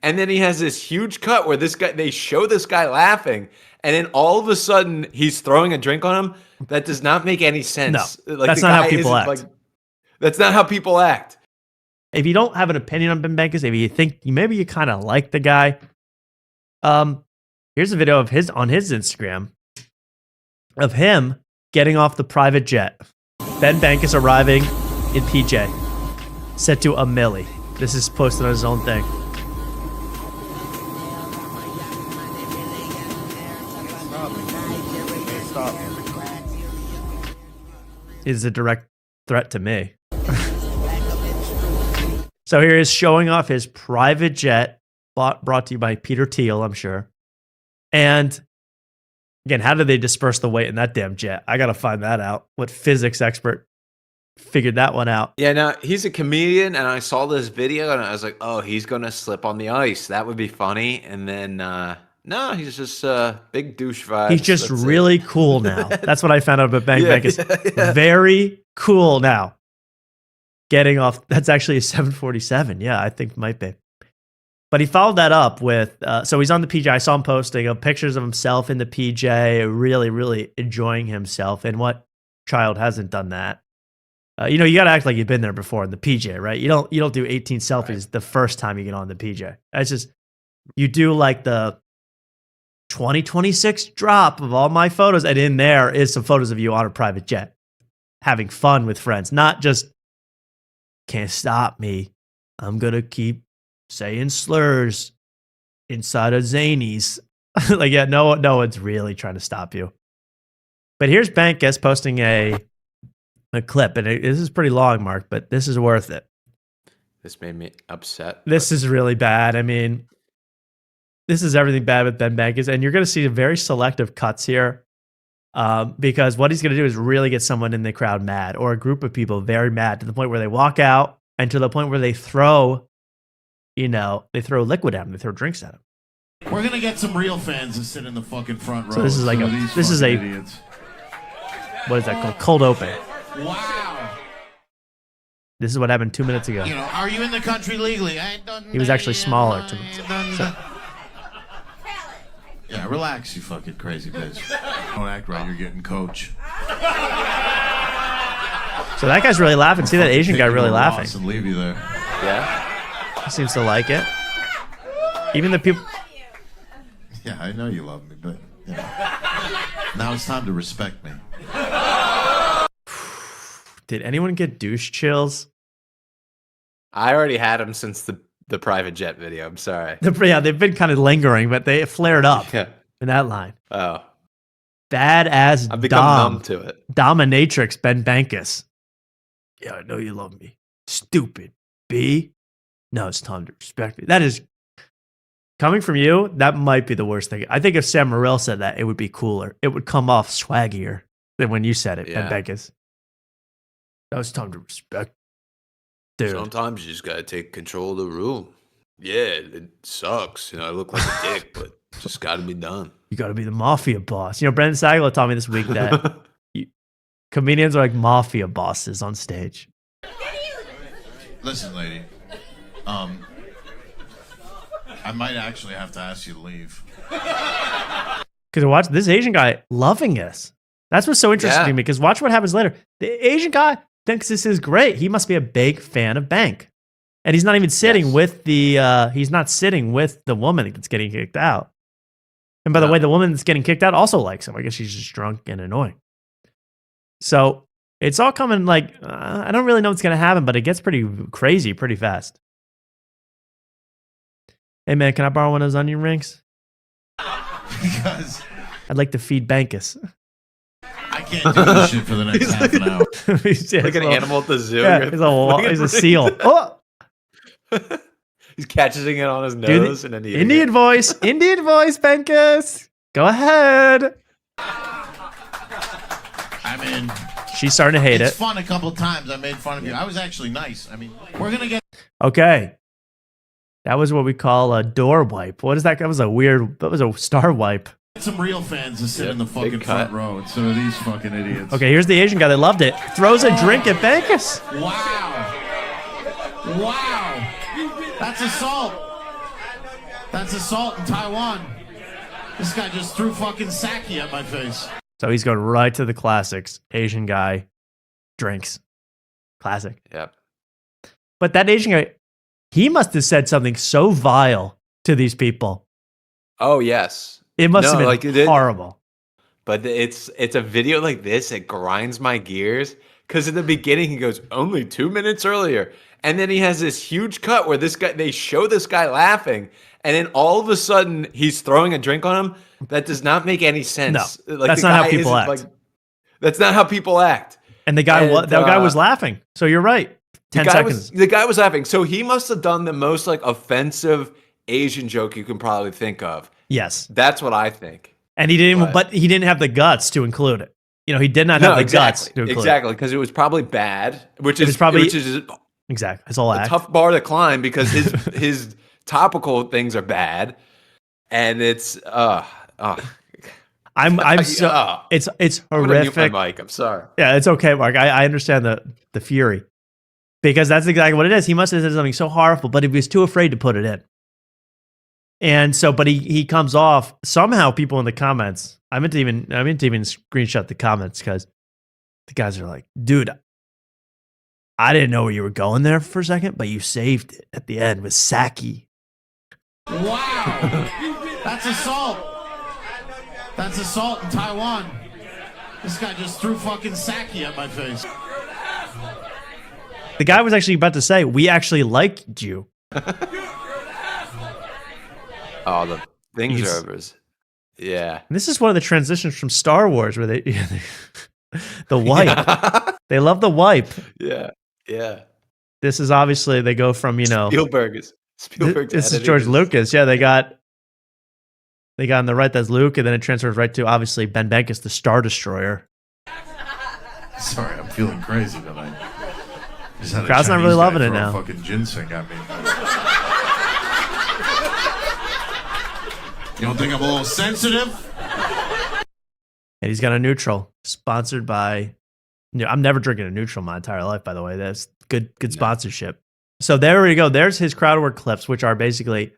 And then he has this huge cut where they show this guy laughing, and then all of a sudden he's throwing a drink on him. That does not make any sense. No, that's not how people act. That's not how people act. If you don't have an opinion on Ben Bankas, if you think maybe you kind of like the guy, here's a video of on his Instagram of him getting off the private jet. Ben Bankas arriving in PJ, set to a milli. This is posted on his own thing. Stop. Is a direct threat to me. So here is showing off his private jet, brought to you by Peter Thiel, I'm sure. And again, how did they disperse the weight in that damn jet? I got to find that out. What physics expert figured that one out? Yeah, now he's a comedian, and I saw this video, and I was like, oh, he's going to slip on the ice. That would be funny. And then, no, he's just big douche vibes. He's just really cool now. That's what I found out about Ben Bankas. Yeah. Very cool now. Getting off, that's actually a 747. Yeah, I think might be. But he followed that up with, so he's on the PJ. I saw him posting pictures of himself in the PJ, really, really enjoying himself. And what child hasn't done that? You got to act like you've been there before in the PJ, right? You don't do 18 selfies the first time you get on the PJ. It's just, you do like the 2026 drop of all my photos. And in there is some photos of you on a private jet, having fun with friends, not just, can't stop me. I'm going to keep saying slurs inside of Zanies. Like, yeah, no one's really trying to stop you. But here's Bankas posting a clip, and this is pretty long, Mark, but this is worth it. This made me upset. This is really bad. I mean, this is everything bad with Ben Bankas, and you're going to see very selective cuts here. Because what he's going to do is really get someone in the crowd mad, or a group of people very mad, to the point where they walk out, and to the point where they throw liquid at him, they throw drinks at him. We're going to get some real fans to sit in the fucking front row. So this is like idiots. What is that called? Cold open. Wow. This is what happened 2 minutes ago. Are you in the country legally? He was actually smaller 2 minutes ago. So. Yeah, relax, you fucking crazy bitch. Don't act right, you're getting coach. So that guy's really laughing. See that Asian guy really laughing. And leave you there. Yeah. He seems to like it. Even the people. Yeah, I know you love me, but now it's time to respect me. Did anyone get douche chills? I already had him since the private jet video. I'm sorry. Yeah, they've been kind of lingering, but they flared up in that line. Oh. Badass I've become numb to it. Dominatrix Ben Bankas. Yeah, I know you love me. Stupid B. No, it's time to respect me. That is, coming from you, that might be the worst thing. I think if Sam Morril said that, it would be cooler. It would come off swaggier than when you said it, Ben Bankas. Now it's time to respect. Dude. Sometimes you just gotta take control of the room. Yeah, it sucks. I look like a dick, but just gotta be done. You gotta be the mafia boss. Brendan Sagler taught me this week that comedians are like mafia bosses on stage. Listen, lady. I might actually have to ask you to leave. Because watch this Asian guy loving us. That's what's so interesting to me, because watch what happens later. The Asian guy thinks this is great. He must be a big fan of Bank. And he's not even sitting with he's not sitting with the woman that's getting kicked out. And by the way, the woman that's getting kicked out also likes him. I guess she's just drunk and annoying. So it's all coming like, I don't really know what's going to happen, but it gets pretty crazy pretty fast. Hey man, can I borrow one of those onion rings? Because I'd like to feed Bankas. I can't do this shit for the next half an hour. He's like an animal at the zoo. Yeah, he's a seal. Oh! He's catching it on his nose and then Indian voice, Bankas. Go ahead. I mean, she's starting to hate it. It's fun a couple of times. I made fun of you. I was actually nice. I mean, we're gonna get. Okay. That was what we call a door wipe. What is that? That was a star wipe. Some real fans to sit in the fucking front row instead of these fucking idiots. Okay, here's the Asian guy that loved it. Throws a drink at Bankas. Wow. That's assault. That's assault in Taiwan. This guy just threw fucking sake at my face. So he's going right to the classics. Asian guy drinks. Classic. Yep. But that Asian guy, he must have said something so vile to these people. Oh yes. It must have been like, horrible. But it's a video like this. It grinds my gears because in the beginning he goes only 2 minutes earlier, and then he has this huge cut where they show this guy laughing, and then all of a sudden he's throwing a drink on him. That does not make any sense. No, like, that's not how people act. That's not how people act. And the guy, that guy was laughing. So you're right. 10 seconds. The guy was laughing. So he must have done the most like offensive Asian joke you can probably think of. Yes, that's what I think. And he didn't, but he didn't have the guts to include it. You know, he did not have the guts to include it. Because it was probably bad, which is exactly. It's all a tough bar to climb because his topical things are bad, and it's it's horrific. My mic. I'm sorry. Yeah, it's okay, Mark. I understand the fury because that's exactly what it is. He must have said something so horrible, but he was too afraid to put it in. And so, but he comes off somehow. People in the comments, I meant to even screenshot the comments because the guys are like, "Dude, I didn't know where you were going there for a second, but you saved it at the end with sake." Wow, that's assault. That's assault in Taiwan. This guy just threw fucking sake at my face. The guy was actually about to say, "We actually liked you." Oh, the things are over. Yeah. And this is one of the transitions from Star Wars where they the wipe. Yeah. They love the wipe. Yeah. Yeah. This is obviously they go from, Spielberg. This is George Lucas. Yeah, they got on the right, that's Luke, and then it transfers right to obviously Ben Bankas, the Star Destroyer. Sorry, I'm feeling crazy tonight. Crowd's not really loving it now. Fucking ginseng at me. You don't think I'm a little sensitive? And he's got a neutral, sponsored by. I'm never drinking a neutral my entire life, by the way. That's good sponsorship. So there we go. There's his crowd work clips, which are basically,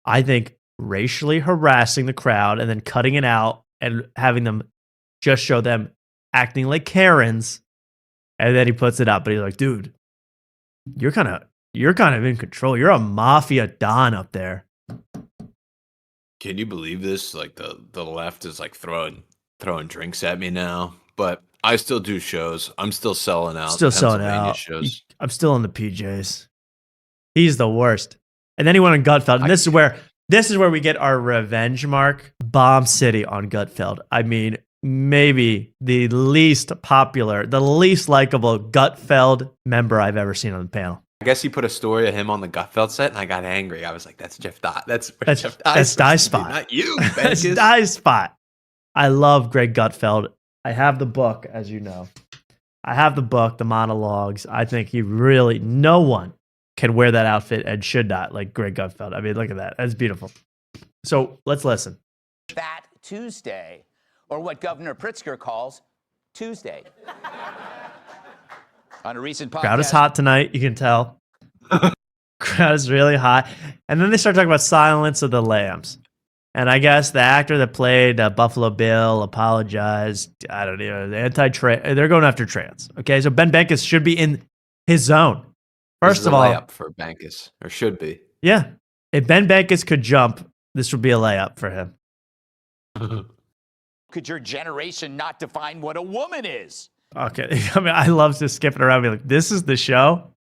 I think, racially harassing the crowd and then cutting it out and having them just show them acting like Karens. And then he puts it up, but he's like, "Dude, you're kind of in control. You're a mafia don up there." Can you believe this? Like the left is like throwing drinks at me now, but I still do shows. I'm still selling out. Shows. I'm still in the PJs. He's the worst. And then he went on Gutfeld, and this is where we get our revenge, Mark. Bomb City on Gutfeld. I mean, maybe the least popular, the least likable Gutfeld member I've ever seen on the panel. I guess he put a story of him on the Gutfeld set, and I got angry. I was like, "That's Jeff Dye. That's Jeff Dye. That's Dye Spot, not you. That's Dye Spot." I love Greg Gutfeld. I have the book, as you know. I have the book, the monologues. I think no one can wear that outfit and should not like Greg Gutfeld. I mean, look at that. That's beautiful. So let's listen. That Tuesday, or what Governor Pritzker calls Tuesday. On a recent podcast. Crowd is hot tonight, you can tell. Crowd is really hot. And then they start talking about Silence of the Lambs. And I guess the actor that played Buffalo Bill apologized. I don't know. They're going after trans. Okay, so Ben Bankas should be in his zone. First of all, layup for Bankas, or should be. Yeah. If Ben Bankas could jump, this would be a layup for him. Could your generation not define what a woman is? Okay. I mean, I love just skipping around and be like, this is the show?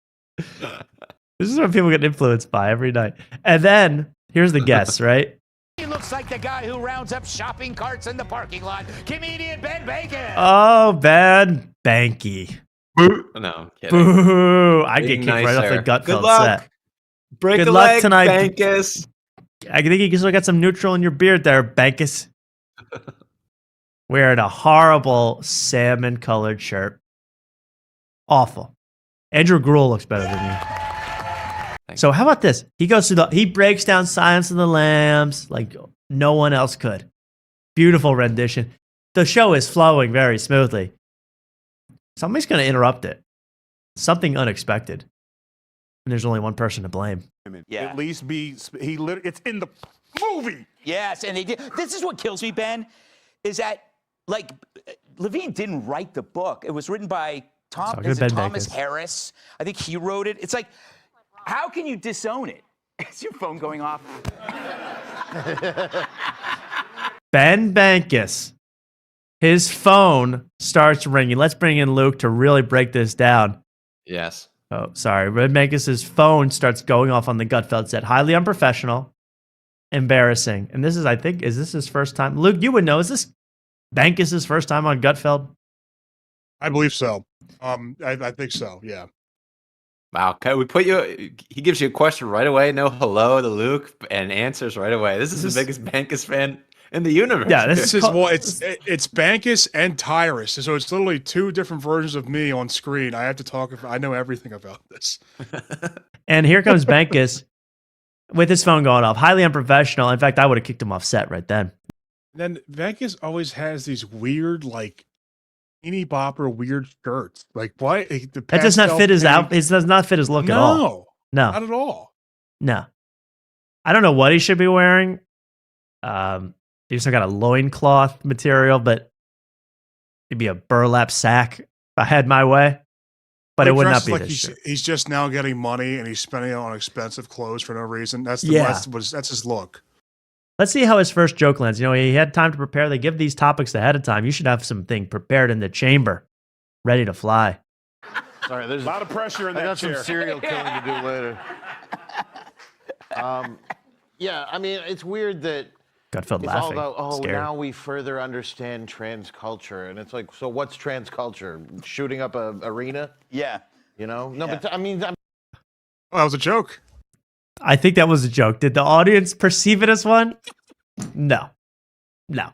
This is what people get influenced by every night. And then, here's the guess, right? He looks like the guy who rounds up shopping carts in the parking lot. Comedian Ben Bankas. Oh, Ben Banky. No, I'm kidding. Boo. I get kicked right off the Gutfeld Good luck. set. Break Good a luck leg, tonight, Bankas. I think you still got some neutral in your beard there, Bankas. Wearing a horrible salmon-colored shirt. Awful. Andrew Gruel looks better than you. So how about this? He breaks down Silence of the Lambs like no one else could. Beautiful rendition. The show is flowing very smoothly. Somebody's going to interrupt it. Something unexpected. And there's only one person to blame. Yeah. At least it's in the movie. Yes, and they did. This is what kills me, Ben, is that like Levine didn't write the book. It was written by Talking to Ben Thomas Bankas. Harris. I think he wrote it. It's like, how can you disown it? Is your phone going off? Ben Bankas. His phone starts ringing. Let's bring in Luke to really break this down. Yes. Oh, sorry. Ben Bankas' phone starts going off on the Gutfeld set. Highly unprofessional. Embarrassing. And this is, I think, is this his first time? Luke, you would know. Is this Bankas' first time on Gutfeld? I believe so. I think so. Yeah. Wow. Okay, we put you. He gives you a question right away. No hello to Luke and answers right away. This is the biggest Bankas fan in the universe. Yeah, This is it's Bankas and Tyrus, so it's literally two different versions of me on screen. I have to talk. I know everything about this. And here comes Bankas with his phone going off. Highly unprofessional. In fact, I would have kicked him off set right then. And then Bankas always has these weird, like, teeny bopper weird shirts. Like, what? That does not fit his out. It does not fit his look at all. No, not at all. No. I don't know what he should be wearing. He's got a loincloth material, but it'd be a burlap sack if I had my way. But He it would not dresses be like this shirt. he's just now getting money and he's spending it on expensive clothes for no reason. That's his look. Let's see how his first joke lands. You know, he had time to prepare. They give these topics ahead of time. You should have something prepared in the chamber, ready to fly. Sorry, there's A lot of pressure in I that got chair. some serial killing to do later. Yeah, I mean, it's weird that Gutfeld it's all laughing. about, Scary. now we further understand trans culture. And it's like, so what's trans culture? Shooting up a arena? Yeah. You know? No, Yeah. but I mean, Oh, that was a joke. I think that was a joke. Did the audience perceive it as one? No. No.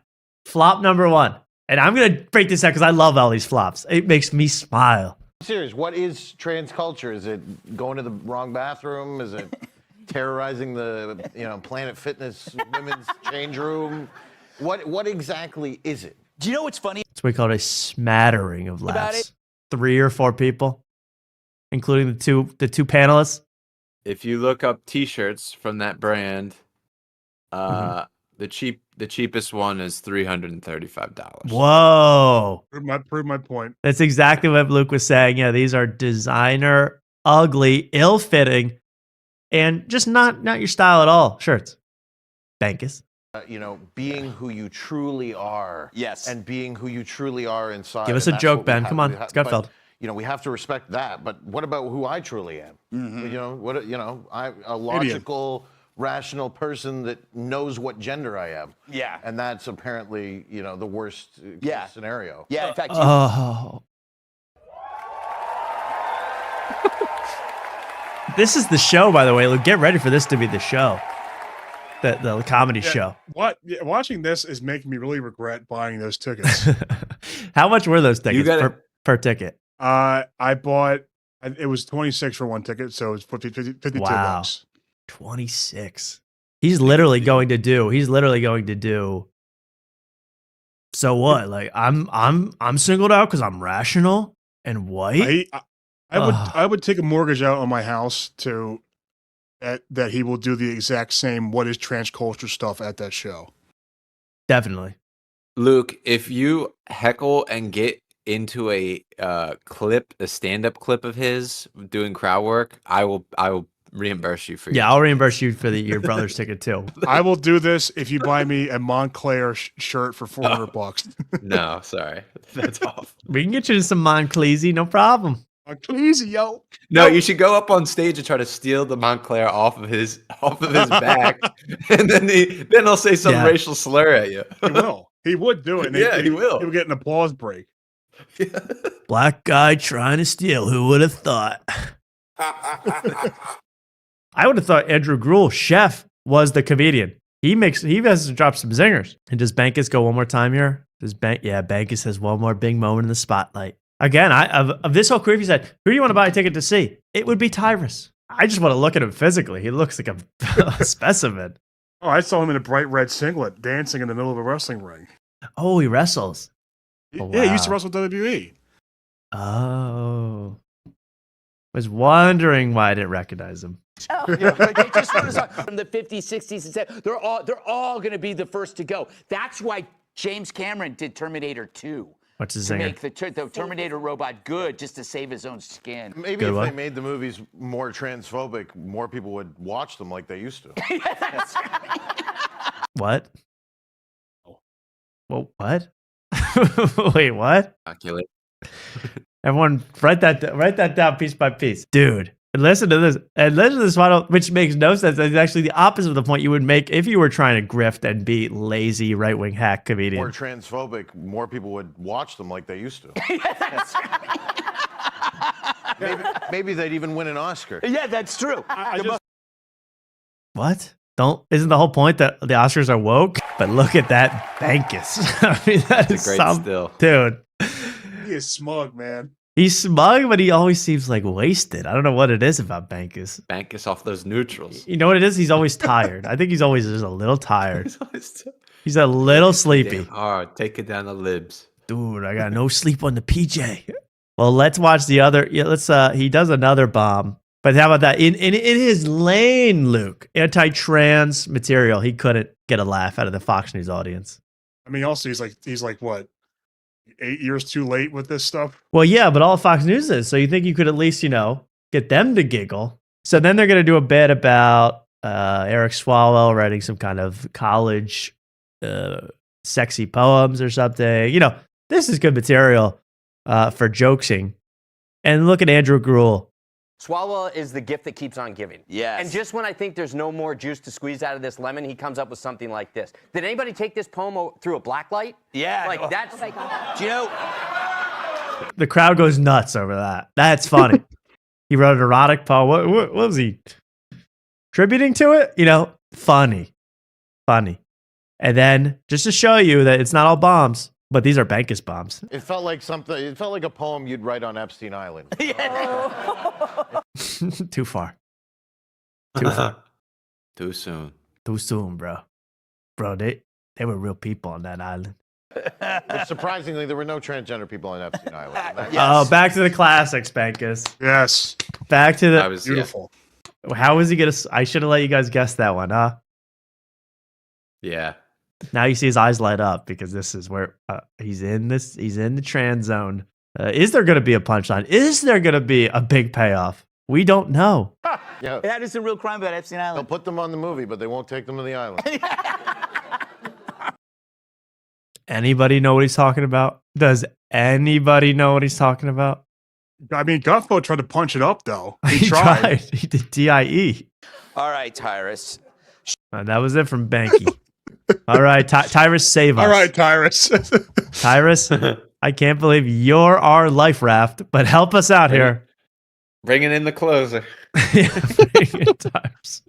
Flop number one. And I'm going to break this out because I love all these flops. It makes me smile. I'm serious. What is trans culture? Is it going to the wrong bathroom? Is it terrorizing the, Planet Fitness women's change room? What exactly is it? Do you know what's funny? That's what we call a smattering of About laughs. it? 3 or 4 people, including the two panelists. If you look up T-shirts from that brand, the cheapest one is $335. Whoa. Prove my point. That's exactly what Luke was saying. Yeah, these are designer, ugly, ill-fitting, and just not your style at all shirts. Bankas. Being who you truly are. Yes. And being who you truly are inside. Give us and a that's joke, what we Ben. have- Come on. we have- It's Gutfeld. but, we have to respect that. But what about who I truly am? I'm a logical, rational person that knows what gender I am. Yeah. And that's apparently, the worst Yeah. case scenario. Yeah, in fact, Oh. This is the show, by the way. Luke, get ready for this to be the show. The comedy show. Watching this is making me really regret buying those tickets. How much were those tickets gotta- per ticket? I bought. It was 26 for one ticket, so it was 52 Wow. bucks. 26. He's literally going to do. So what? Like I'm singled out because I'm rational and white. I would take a mortgage out on my house to that he will do the exact same what is trans culture stuff at that show. Definitely. Luke, if you heckle and get into a stand-up clip of his doing crowd work, I will reimburse you for Yeah, I'll reimburse you for your brother's ticket too. I will do this if you buy me a Montclair shirt for $400. No, sorry. That's off. We can get you to some Monclesi, no problem. Easy, yo. No, you should go up on stage and try to steal the Montclair off of his back, and then he'll say some Yeah. racial slur at you. He will. He would do it. and Yeah, he will. He would get an applause break. Black guy trying to steal. Who would have thought? I would have thought Andrew Gruel, chef, was the comedian. He has to drop some zingers. And does Bankas go one more time here? Bankas has one more big moment in the spotlight. Again, of this whole crew, if you said, who do you want to buy a ticket to see? It would be Tyrus. I just want to look at him physically. He looks like a specimen. Oh, I saw him in a bright red singlet dancing in the middle of a wrestling ring. Oh, he wrestles. Oh, Yeah, he used to wow. wrestle WWE. Oh. Was wondering why I didn't recognize him. Like they just want to from the 50s, 60s, and 70s. They're all going to be the first to go. That's why James Cameron did Terminator 2. What's his to zinger? make the Terminator robot good, just to save his own skin. Maybe Good if one. they made the movies more transphobic, more people would watch them like they used to. What? Well, what? Wait, what? Calculate. Everyone, write that down piece by piece, dude. And listen to this. And listen to this final, which makes no sense. It's actually the opposite of the point you would make if you were trying to grift and be lazy right-wing hack comedian. More transphobic, more people would watch them like they used to. maybe they'd even win an Oscar. Yeah, that's true. What? Isn't the whole point that the Oscars are woke? But look at that Bankas. I mean, that It's is a great some still. dude. He is smug, man. He's smug, but he always seems like wasted. I don't know what it is about Bankas. Bank us off those neutrals. You know what it is? He's always tired. I think he's always just a little tired. He's always He's a little sleepy. damn hard. Take it down the libs. Dude, I got no sleep on the PJ. Well, let's watch the other. Yeah, let's. He does another bomb. But how about that? In his lane, Luke, anti-trans material. He couldn't get a laugh out of the Fox News audience. I mean, also he's like what, 8 years too late with this stuff. Well, yeah, but all Fox News is. So you think you could at least, get them to giggle. So then they're going to do a bit about Eric Swalwell writing some kind of college sexy poems or something. This is good material for jokesing. And look at Andrew Gruel. Swalwell is the gift that keeps on giving. Yes. And just when I think there's no more juice to squeeze out of this lemon, he comes up with something like this. Did anybody take this poem through a black light? Yeah. Like, that's... Do you know? The crowd goes nuts over that. That's funny. He wrote an erotic poem. What was he tributing to it? Funny. And then just to show you that it's not all bombs, but these are Bankas bombs. It felt like something. It felt like a poem you'd write on Epstein Island. Too far. Too soon. Too soon, bro. Bro, they were real people on that island. Which surprisingly, there were no transgender people on Epstein Island. Oh, back to the classics, Bankas. Yes, Back to That the. was beautiful. How was he gonna? I should have let you guys guess that one, huh? Yeah. Now you see his eyes light up because this is where he's in this. He's in the trans zone. Is there going to be a punchline? Is there going to be a big payoff? We don't know. Yeah, That is a real crime about Epstein they'll Island. put them on the movie, but they won't take them to the island. Anybody know what he's talking about? Does anybody know what he's talking about? I mean, Gutfeld tried to punch it up though. He tried. He did DIE. All right, Tyrus. That was it from Banky. All right, Tyrus, save us. All right, Tyrus. Tyrus, I can't believe you're our life raft, but help us out here. Bringing in the closer. Bring it, Tyrus.